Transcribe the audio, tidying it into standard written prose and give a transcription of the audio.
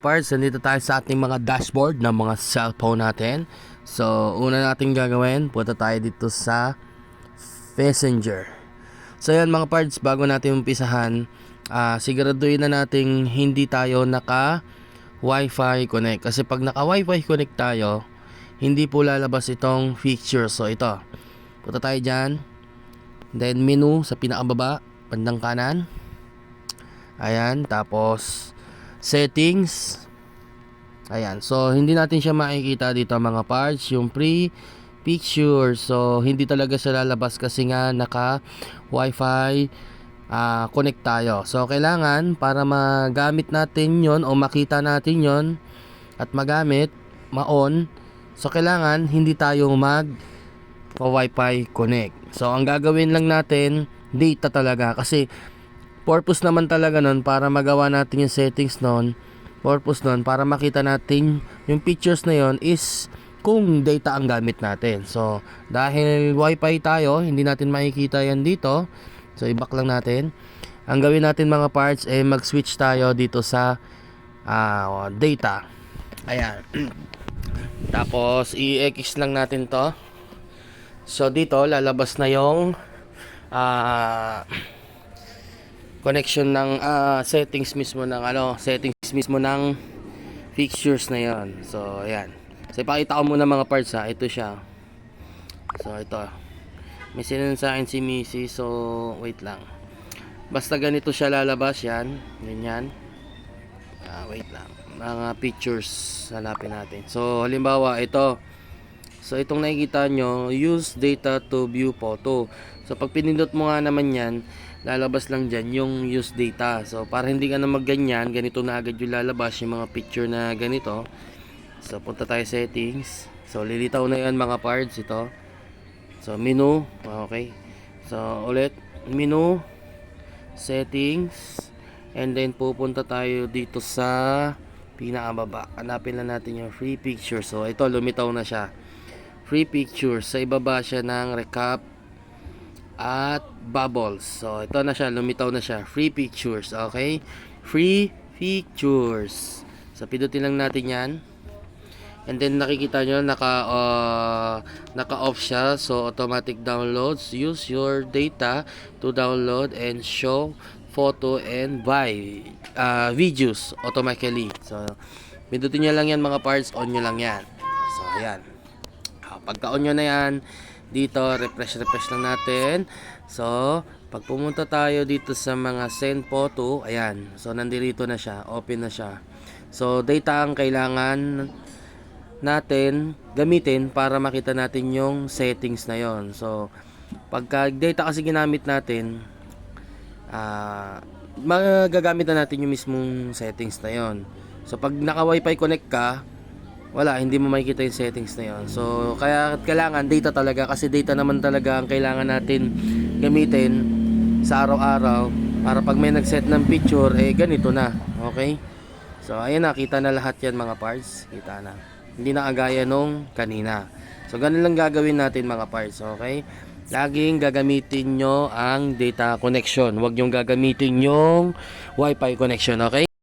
Parts, nandito tayo sa ating mga dashboard ng mga cellphone natin. So, una natin gagawin, punta tayo dito sa Messenger. So, yan mga parts, bago natin umpisahan, siguraduhin na nating hindi tayo naka Wi-Fi connect. Kasi pag naka Wi-Fi connect tayo, hindi po lalabas itong feature. So, ito, punta tayo dyan. Then, menu sa pinakababa, bandang kanan. Ayan, tapos settings. Ayan, so hindi natin siya makikita dito mga parts, yung pre-picture. So hindi talaga siya lalabas kasi nga naka Wi-Fi connect tayo. So kailangan para magamit natin yon o makita natin yon at magamit, ma-on, so kailangan hindi tayo mag Wi-Fi connect. So ang gagawin lang natin, data talaga, kasi purpose naman talaga nun para magawa natin yung settings nun. Purpose nun para makita natin yung pictures na yon is kung data ang gamit natin. So dahil Wi-Fi tayo, hindi natin makikita yan dito. So i-back lang natin. Ang gawin natin mga parts ay mag-switch tayo dito sa data. Ayan. Tapos i-X lang natin to. So dito lalabas na yung connection ng settings mismo ng settings mismo ng fixtures na yon. So ayan. So ipakita ko muna mga parts ito siya. So ito. May sinend sa akin si Missy. So wait lang. Basta ganito siya lalabas yan. Ganyan. Wait lang. Mga pictures hanapin natin. So halimbawa ito. So itong nakikita nyo, use data to view photo. So pag pinindot mo nga naman yan, lalabas lang dyan yung use data. So para hindi ka na magganyan, ganito na agad yung lalabas yung mga picture na ganito. So punta tayo settings. So lilitaw na yan mga parts ito. So menu, okay. So ulit menu, settings, and then pupunta tayo dito sa pinakababa. Hanapin lang natin yung free picture. So ito lumitaw na siya. Free pictures. Sa ibaba siya ng recap at bubbles. So ito na siya, lumitaw na siya. Free pictures, okay? Free pictures. So pindutin lang natin 'yan. And then nakikita nyo naka-off siya. So automatic downloads. Use your data to download and show photo and videos automatically. So pindutin nyo lang 'yan mga parts, on nyo lang 'yan. So ayan. Pagka-on nyo na yan, dito refresh lang natin. So pag pumunta tayo dito sa mga send photo, ayan, so nandito na siya, open na siya. So data ang kailangan natin gamitin para makita natin yung settings na yon. So pagka data kasi ginamit natin, magagamit na natin yung mismong settings na yon. So pag naka Wi-Fi connect ka, wala, hindi mo makikita yung settings na yon. So kaya kailangan data talaga, kasi data naman talaga ang kailangan natin gamitin sa araw-araw para pag may nag-set ng picture, ganito na, okay? So ayan na, kita na lahat yan mga parts, kita na, hindi na kagaya nung kanina. So ganun lang gagawin natin mga parts, okay? Laging gagamitin nyo ang data connection, huwag nyong gagamitin yung Wi-Fi connection, okay?